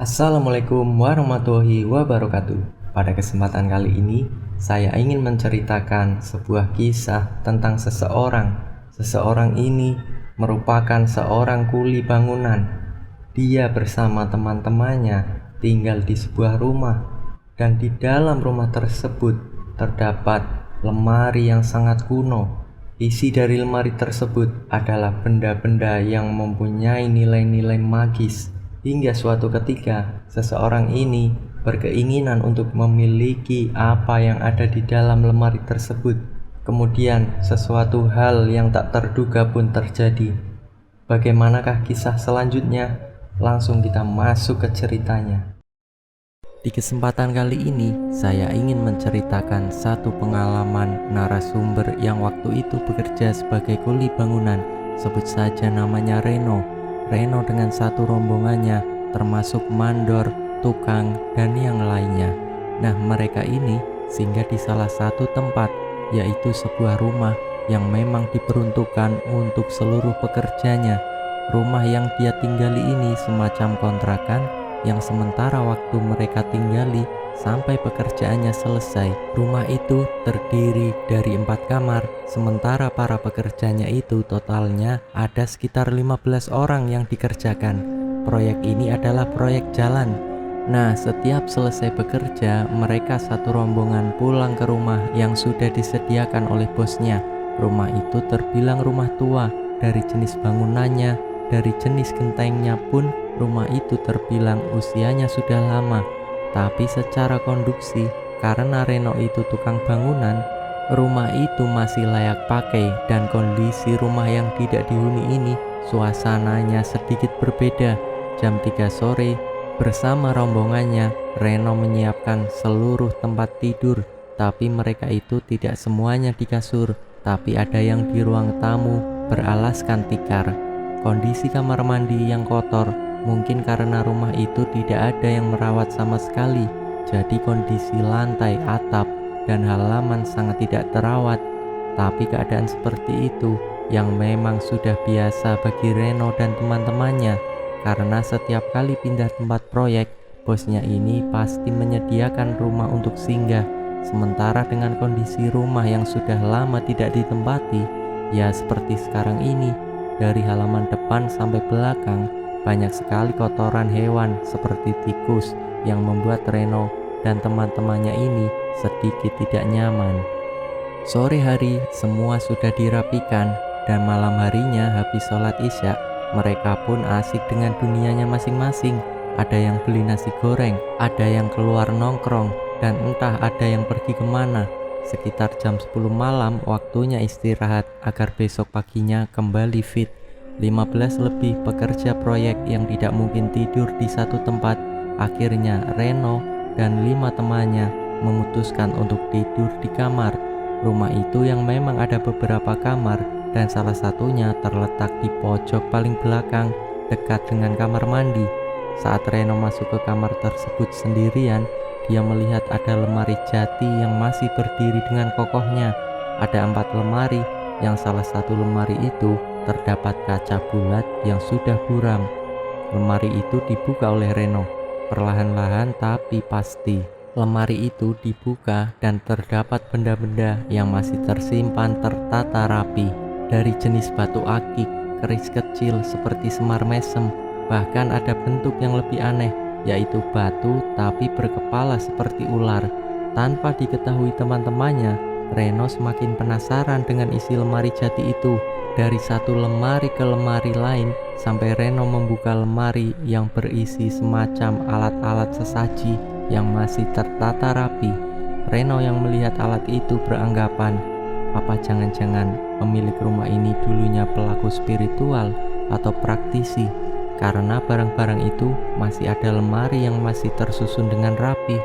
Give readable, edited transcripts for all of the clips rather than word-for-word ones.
Assalamualaikum warahmatullahi wabarakatuh. Pada kesempatan kali ini, saya ingin menceritakan sebuah kisah tentang seseorang. Seseorang ini merupakan seorang kuli bangunan. Dia bersama teman-temannya tinggal di sebuah rumah, dan di dalam rumah tersebut terdapat lemari yang sangat kuno. Isi dari lemari tersebut adalah benda-benda yang mempunyai nilai-nilai magis. Hingga suatu ketika, seseorang ini berkeinginan untuk memiliki apa yang ada di dalam lemari tersebut. Kemudian, sesuatu hal yang tak terduga pun terjadi. Bagaimanakah kisah selanjutnya? Langsung kita masuk ke ceritanya. Di kesempatan kali ini, saya ingin menceritakan satu pengalaman narasumber yang waktu itu bekerja sebagai kuli bangunan. Sebut saja namanya Reno. Reno dengan satu rombongannya, termasuk mandor, tukang, dan yang lainnya. Nah, mereka ini singgah di salah satu tempat, yaitu sebuah rumah yang memang diperuntukkan untuk seluruh pekerjanya. Rumah yang dia tinggali ini semacam kontrakan yang sementara waktu mereka tinggali sampai pekerjaannya selesai. Rumah itu terdiri dari 4 kamar, sementara para pekerjanya itu totalnya ada sekitar 15 orang yang dikerjakan. Proyek ini adalah proyek jalan. Nah, setiap selesai bekerja, mereka satu rombongan pulang ke rumah yang sudah disediakan oleh bosnya. Rumah itu terbilang rumah tua, dari jenis bangunannya, dari jenis gentengnya pun rumah itu terbilang usianya sudah lama. Tapi secara konduksi, karena Reno itu tukang bangunan, rumah itu masih layak pakai. Dan kondisi rumah yang tidak dihuni ini suasananya sedikit berbeda. Jam 3 sore, bersama rombongannya, Reno menyiapkan seluruh tempat tidur. Tapi mereka itu tidak semuanya di kasur, tapi ada yang di ruang tamu beralaskan tikar. Kondisi kamar mandi yang kotor, mungkin karena rumah itu tidak ada yang merawat sama sekali. Jadi kondisi lantai, atap, dan halaman sangat tidak terawat. Tapi keadaan seperti itu yang memang sudah biasa bagi Reno dan teman-temannya. Karena setiap kali pindah tempat proyek, bosnya ini pasti menyediakan rumah untuk singgah. Sementara dengan kondisi rumah yang sudah lama tidak ditempati, ya seperti sekarang ini, dari halaman depan sampai belakang banyak sekali kotoran hewan seperti tikus yang membuat Reno dan teman-temannya ini sedikit tidak nyaman. Sore hari semua sudah dirapikan, dan malam harinya habis sholat isya, mereka pun asik dengan dunianya masing-masing. Ada yang beli nasi goreng, ada yang keluar nongkrong, dan entah ada yang pergi kemana. Sekitar jam 10 malam waktunya istirahat agar besok paginya kembali fit. 15 lebih pekerja proyek yang tidak mungkin tidur di satu tempat. Akhirnya Reno dan 5 temannya memutuskan untuk tidur di kamar. Rumah itu yang memang ada beberapa kamar, dan salah satunya terletak di pojok paling belakang dekat dengan kamar mandi. Saat Reno masuk ke kamar tersebut sendirian, dia melihat ada lemari jati yang masih berdiri dengan kokohnya. Ada 4 lemari, yang salah satu lemari itu terdapat kaca bulat yang sudah buram. Lemari itu dibuka oleh Reno, perlahan-lahan tapi pasti. Lemari itu dibuka dan terdapat benda-benda yang masih tersimpan tertata rapi. Dari jenis batu akik, keris kecil seperti semar mesem, bahkan ada bentuk yang lebih aneh, yaitu batu tapi berkepala seperti ular. Tanpa diketahui teman-temannya, Reno semakin penasaran dengan isi lemari jati itu. Dari satu lemari ke lemari lain, sampai Reno membuka lemari yang berisi semacam alat-alat sesaji yang masih tertata rapi. Reno yang melihat alat itu beranggapan, apa jangan-jangan pemilik rumah ini dulunya pelaku spiritual atau praktisi? Karena barang-barang itu masih ada lemari yang masih tersusun dengan rapi.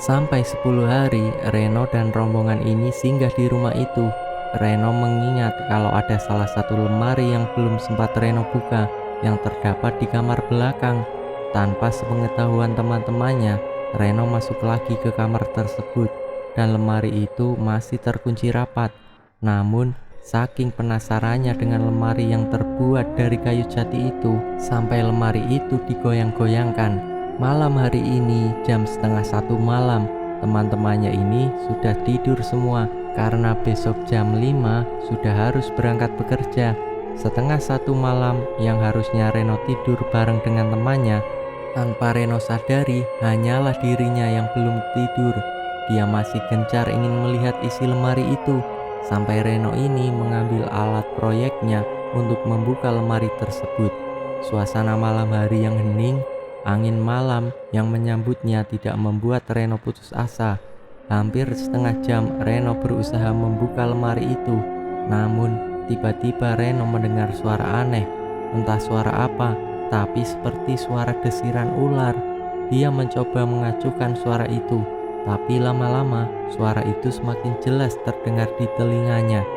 Sampai 10 hari, Reno dan rombongan ini singgah di rumah itu. Reno mengingat kalau ada salah satu lemari yang belum sempat Reno buka, yang terdapat di kamar belakang. Tanpa sepengetahuan teman-temannya, Reno masuk lagi ke kamar tersebut, dan lemari itu masih terkunci rapat. Namun, saking penasarannya dengan lemari yang terbuat dari kayu jati itu, sampai lemari itu digoyang-goyangkan. Malam hari ini jam setengah 1 malam, teman-temannya ini sudah tidur semua karena besok jam 5 sudah harus berangkat bekerja. Setengah 1 malam yang harusnya Reno tidur bareng dengan temannya, tanpa Reno sadari hanyalah dirinya yang belum tidur. Dia masih gencar ingin melihat isi lemari itu, sampai Reno ini mengambil alat proyeknya untuk membuka lemari tersebut. Suasana malam hari yang hening, angin malam yang menyambutnya tidak membuat Reno putus asa. Hampir setengah jam Reno berusaha membuka lemari itu, namun tiba-tiba Reno mendengar suara aneh. Entah suara apa, tapi seperti suara desiran ular. Dia mencoba mengacuhkan suara itu, tapi lama-lama suara itu semakin jelas terdengar di telinganya.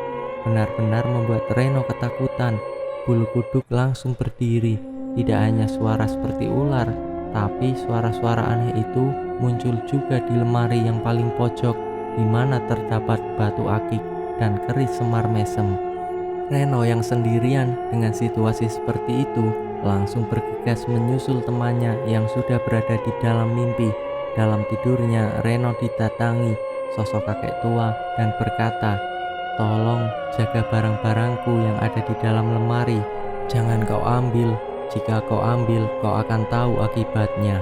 Benar-benar membuat Reno ketakutan. Bulu kuduk langsung berdiri. Tidak hanya suara seperti ular, tapi suara-suara aneh itu muncul juga di lemari yang paling pojok, di mana terdapat batu akik dan keris semar mesem. Reno yang sendirian dengan situasi seperti itu langsung bergegas menyusul temannya yang sudah berada di dalam mimpi. Dalam tidurnya, Reno didatangi sosok kakek tua dan berkata, "Tolong jaga barang-barangku yang ada di dalam lemari. Jangan kau ambil. Jika kau ambil, kau akan tahu akibatnya."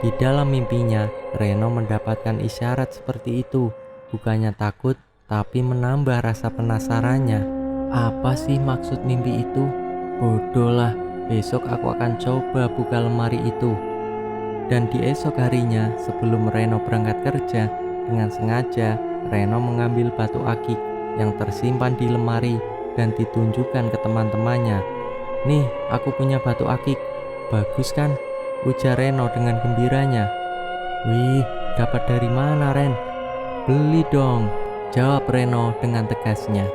Di dalam mimpinya, Reno mendapatkan isyarat seperti itu. Bukannya takut, tapi menambah rasa penasarannya. Apa sih maksud mimpi itu? Bodoh lah, besok aku akan coba buka lemari itu. Dan di esok harinya, sebelum Reno berangkat kerja, dengan sengaja Reno mengambil batu akik yang tersimpan di lemari dan ditunjukkan ke teman-temannya. "Nih, aku punya batu akik. Bagus kan?" ujar Reno dengan gembiranya. "Wih, dapat dari mana, Ren?" "Beli dong," jawab Reno dengan tegasnya.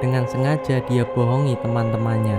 Dengan sengaja dia bohongi teman-temannya.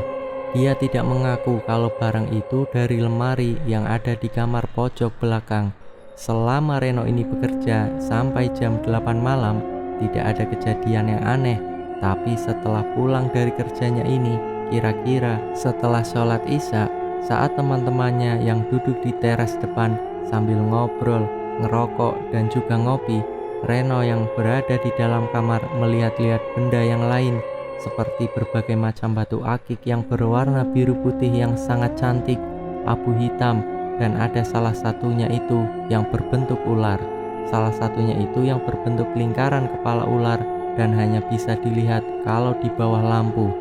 Dia tidak mengaku kalau barang itu dari lemari yang ada di kamar pojok belakang. Selama Reno ini bekerja sampai jam 8 malam, tidak ada kejadian yang aneh. Tapi setelah pulang dari kerjanya ini, kira-kira setelah sholat isya, saat teman-temannya yang duduk di teras depan sambil ngobrol, ngerokok, dan juga ngopi, Reno yang berada di dalam kamar melihat-lihat benda yang lain, seperti berbagai macam batu akik yang berwarna biru putih yang sangat cantik, abu hitam, dan ada salah satunya itu yang berbentuk ular. Salah satunya itu yang berbentuk lingkaran kepala ular dan hanya bisa dilihat kalau di bawah lampu.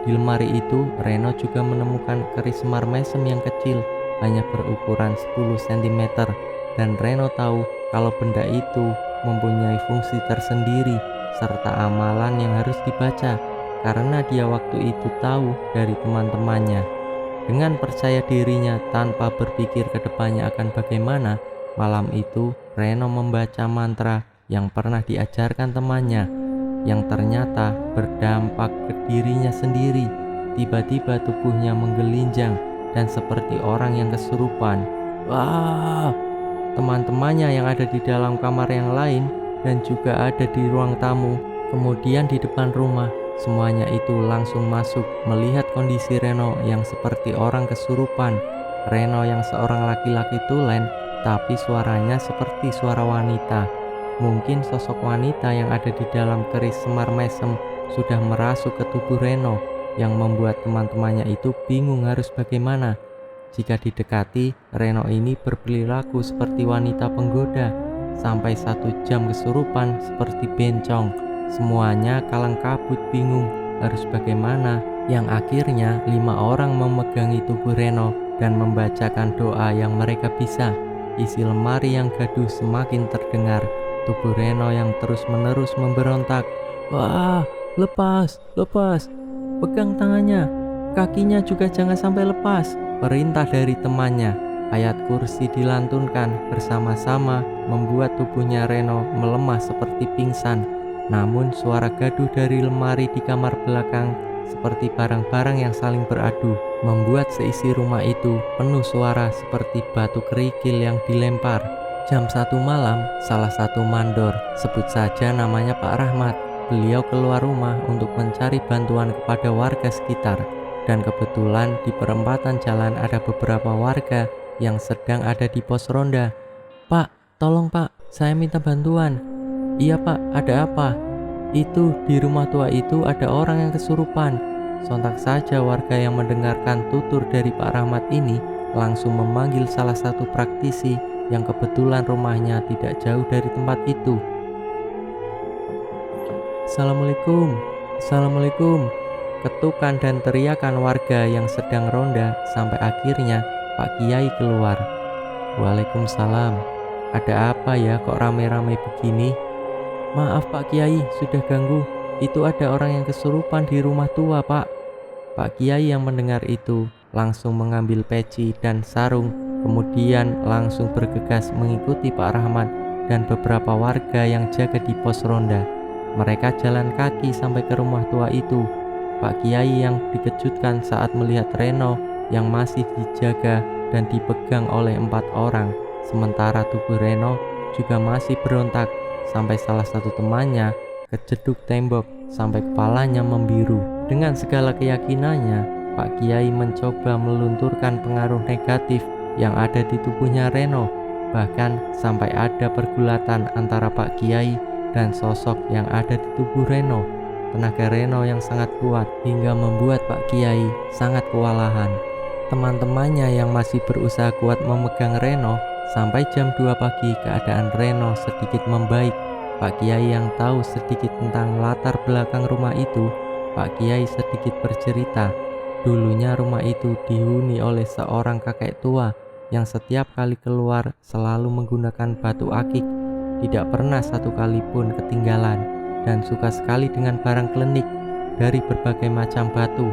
Di lemari itu, Reno juga menemukan keris semar mesem yang kecil, hanya berukuran 10 cm, dan Reno tahu kalau benda itu mempunyai fungsi tersendiri serta amalan yang harus dibaca, karena dia waktu itu tahu dari teman-temannya. Dengan percaya dirinya tanpa berpikir ke depannya akan bagaimana, malam itu Reno membaca mantra yang pernah diajarkan temannya, yang ternyata berdampak ke dirinya sendiri. Tiba-tiba tubuhnya menggelinjang dan seperti orang yang kesurupan. Wah! Teman-temannya yang ada di dalam kamar yang lain dan juga ada di ruang tamu, kemudian di depan rumah, semuanya itu langsung masuk melihat kondisi Reno yang seperti orang kesurupan. Reno yang seorang laki-laki tulen, tapi suaranya seperti suara wanita. Mungkin sosok wanita yang ada di dalam keris semar mesem sudah merasuk ke tubuh Reno, yang membuat teman-temannya itu bingung harus bagaimana. Jika didekati, Reno ini berperilaku seperti wanita penggoda. Sampai 1 jam kesurupan seperti bencong. Semuanya kalang kabut bingung harus bagaimana. Yang akhirnya 5 orang memegangi tubuh Reno dan membacakan doa yang mereka bisa. Isi lemari yang gaduh semakin terdengar. Tubuh Reno yang terus-menerus memberontak. "Wah, lepas, lepas. Pegang tangannya. Kakinya juga jangan sampai lepas," perintah dari temannya. Ayat kursi dilantunkan bersama-sama membuat tubuhnya Reno melemah seperti pingsan. Namun suara gaduh dari lemari di kamar belakang seperti barang-barang yang saling beradu membuat seisi rumah itu penuh suara seperti batu kerikil yang dilempar. Jam 1 malam, salah satu mandor, sebut saja namanya Pak Rahmat, beliau keluar rumah untuk mencari bantuan kepada warga sekitar. Dan kebetulan di perempatan jalan ada beberapa warga yang sedang ada di pos ronda. "Pak, tolong Pak, saya minta bantuan." "Iya Pak, ada apa?" "Itu di rumah tua itu ada orang yang kesurupan." Sontak saja warga yang mendengarkan tutur dari Pak Rahmat ini langsung memanggil salah satu praktisi yang kebetulan rumahnya tidak jauh dari tempat itu. "Assalamualaikum, Assalamualaikum," ketukan dan teriakan warga yang sedang ronda sampai akhirnya Pak Kiai keluar. "Waalaikumsalam. Ada apa ya kok rame-rame begini?" "Maaf Pak Kiai, sudah ganggu. Itu ada orang yang kesurupan di rumah tua Pak." Pak Kiai yang mendengar itu langsung mengambil peci dan sarung, kemudian langsung bergegas mengikuti Pak Rahmat dan beberapa warga yang jaga di pos ronda. Mereka jalan kaki sampai ke rumah tua itu. Pak Kiai yang dikejutkan saat melihat Reno yang masih dijaga dan dipegang oleh 4 orang, sementara tubuh Reno juga masih berontak sampai salah satu temannya kejeduk tembok sampai kepalanya membiru. Dengan segala keyakinannya, Pak Kiai mencoba melunturkan pengaruh negatif yang ada di tubuhnya Reno. Bahkan sampai ada pergulatan antara Pak Kiai dan sosok yang ada di tubuh Reno. Tenaga Reno yang sangat kuat hingga membuat Pak Kiai sangat kewalahan. Teman-temannya yang masih berusaha kuat memegang Reno. Sampai jam 2 pagi keadaan Reno sedikit membaik. Pak Kiai yang tahu sedikit tentang latar belakang rumah itu, Pak Kiai sedikit bercerita. Dulunya rumah itu dihuni oleh seorang kakek tua yang setiap kali keluar selalu menggunakan batu akik, tidak pernah satu kali pun ketinggalan, dan suka sekali dengan barang klenik dari berbagai macam batu.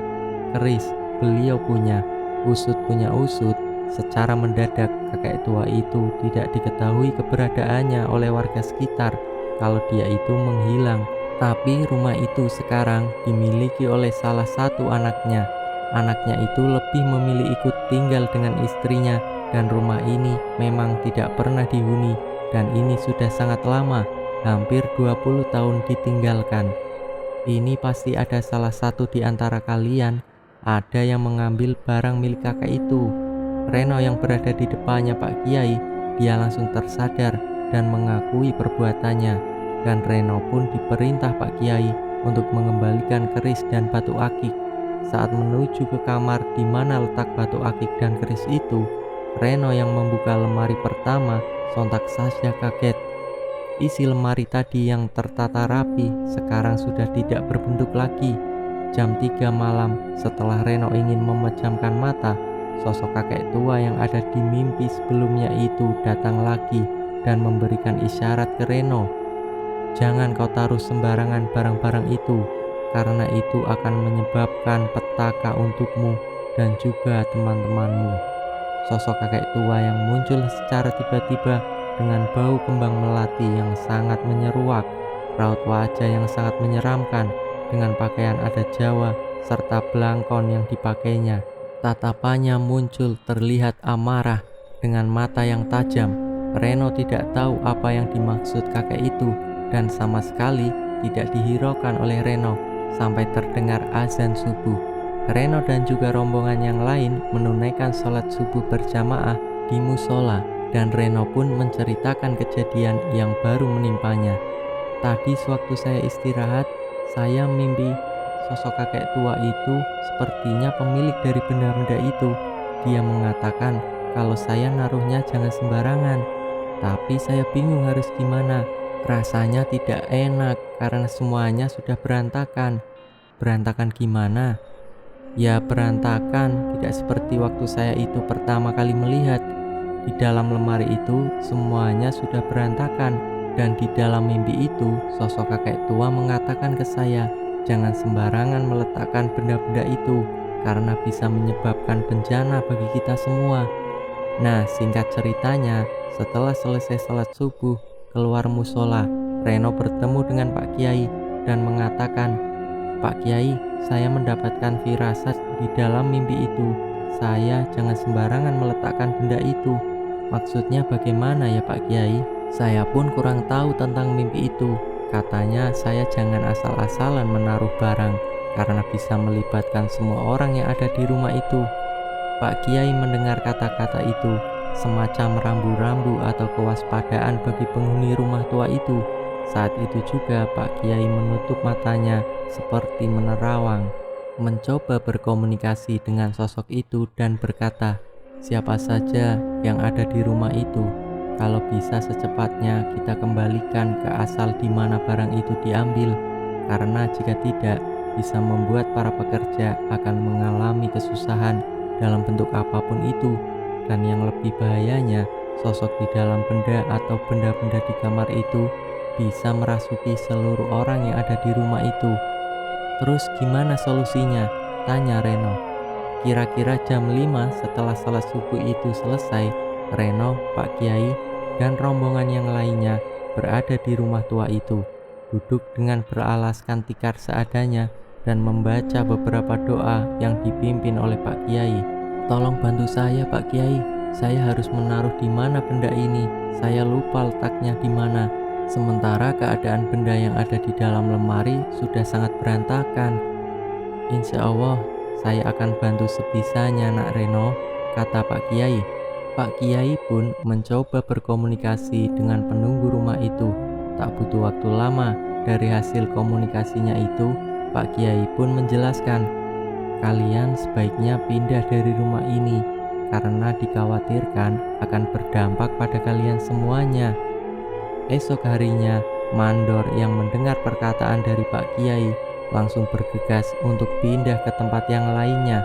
Keris beliau punya, usut punya usut. Secara mendadak kakek tua itu tidak diketahui keberadaannya oleh warga sekitar kalau dia itu menghilang. Tapi rumah itu sekarang dimiliki oleh salah satu anaknya. Anaknya itu lebih memilih ikut tinggal dengan istrinya, dan rumah ini memang tidak pernah dihuni, dan ini sudah sangat lama, hampir 20 tahun ditinggalkan. Ini pasti ada salah satu di antara kalian, ada yang mengambil barang milik kakek itu. Reno yang berada di depannya Pak Kiai, dia langsung tersadar dan mengakui perbuatannya, dan Reno pun diperintah Pak Kiai untuk mengembalikan keris dan batu akik. Saat menuju ke kamar di mana letak batu akik dan keris itu, Reno yang membuka lemari pertama sontak saja kaget. Isi lemari tadi yang tertata rapi sekarang sudah tidak berbentuk lagi. Jam 3 malam setelah Reno ingin memejamkan mata, sosok kakek tua yang ada di mimpi sebelumnya itu datang lagi dan memberikan isyarat ke Reno. "Jangan kau taruh sembarangan barang-barang itu, karena itu akan menyebabkan petaka untukmu dan juga teman-temanmu." Sosok kakek tua yang muncul secara tiba-tiba dengan bau kembang melati yang sangat menyeruak, raut wajah yang sangat menyeramkan, dengan pakaian adat Jawa serta belangkon yang dipakainya. Tatapannya muncul terlihat amarah dengan mata yang tajam. Reno tidak tahu apa yang dimaksud kakek itu, dan sama sekali tidak dihiraukan oleh Reno sampai terdengar azan subuh. Reno dan juga rombongan yang lain menunaikan sholat subuh berjamaah di musola, dan Reno pun menceritakan kejadian yang baru menimpanya. "Tadi sewaktu saya istirahat, saya mimpi sosok kakek tua itu sepertinya pemilik dari benda-benda itu. Dia mengatakan kalau saya naruhnya jangan sembarangan. Tapi saya bingung harus gimana. Rasanya tidak enak karena semuanya sudah berantakan." "Berantakan gimana?" "Ya berantakan, tidak seperti waktu saya itu pertama kali melihat. Di dalam lemari itu semuanya sudah berantakan, dan di dalam mimpi itu sosok kakek tua mengatakan ke saya, jangan sembarangan meletakkan benda-benda itu karena bisa menyebabkan bencana bagi kita semua." Nah, singkat ceritanya, setelah selesai sholat subuh, keluar musola, Reno bertemu dengan Pak Kiai dan mengatakan, "Pak Kiai, saya mendapatkan firasat di dalam mimpi itu. Saya jangan sembarangan meletakkan benda itu. Maksudnya bagaimana ya Pak Kiai? Saya pun kurang tahu tentang mimpi itu. Katanya saya jangan asal-asalan menaruh barang karena bisa melibatkan semua orang yang ada di rumah itu." Pak Kiai mendengar kata-kata itu semacam rambu-rambu atau kewaspadaan bagi penghuni rumah tua itu. Saat itu juga Pak Kiai menutup matanya seperti menerawang, mencoba berkomunikasi dengan sosok itu dan berkata, "Siapa saja yang ada di rumah itu, kalau bisa secepatnya kita kembalikan ke asal di mana barang itu diambil, karena jika tidak, bisa membuat para pekerja akan mengalami kesusahan dalam bentuk apapun itu. Dan yang lebih bahayanya, sosok di dalam benda atau benda-benda di kamar itu bisa merasuki seluruh orang yang ada di rumah itu." "Terus gimana solusinya?" tanya Reno. Kira-kira jam 5 setelah salat subuh itu selesai, Reno, Pak Kiai, dan rombongan yang lainnya berada di rumah tua itu, duduk dengan beralaskan tikar seadanya dan membaca beberapa doa yang dipimpin oleh Pak Kiai. "Tolong bantu saya, Pak Kiai. Saya harus menaruh di mana benda ini. Saya lupa letaknya di mana. Sementara keadaan benda yang ada di dalam lemari sudah sangat berantakan." "Insya Allah, saya akan bantu sebisanya, Nak Reno," kata Pak Kiai. Pak Kiai pun mencoba berkomunikasi dengan penunggu rumah itu. Tak butuh waktu lama, dari hasil komunikasinya itu, Pak Kiai pun menjelaskan, "Kalian sebaiknya pindah dari rumah ini, karena dikhawatirkan akan berdampak pada kalian semuanya." Esok harinya, mandor yang mendengar perkataan dari Pak Kiai langsung bergegas untuk pindah ke tempat yang lainnya.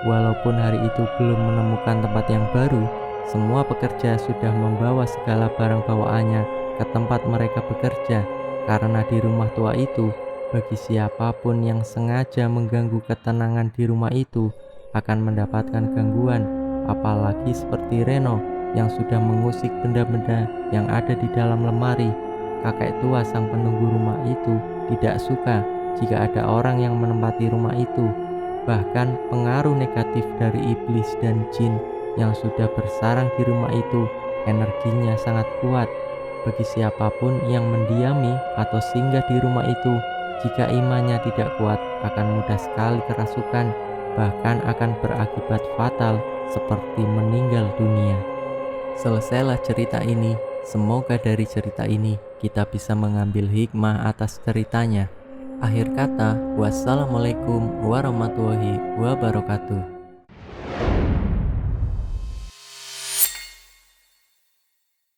Walaupun hari itu belum menemukan tempat yang baru, semua pekerja sudah membawa segala barang bawaannya ke tempat mereka bekerja, karena di rumah tua itu, bagi siapapun yang sengaja mengganggu ketenangan di rumah itu akan mendapatkan gangguan, apalagi seperti Reno yang sudah mengusik benda-benda yang ada di dalam lemari. Kakek tua sang penunggu rumah itu tidak suka jika ada orang yang menempati rumah itu. Bahkan pengaruh negatif dari iblis dan jin yang sudah bersarang di rumah itu energinya sangat kuat. Bagi siapapun yang mendiami atau singgah di rumah itu, jika imannya tidak kuat akan mudah sekali kerasukan, bahkan akan berakibat fatal seperti meninggal dunia. Selesailah cerita ini. Semoga dari cerita ini kita bisa mengambil hikmah atas ceritanya. Akhir kata, wassalamualaikum warahmatullahi wabarakatuh.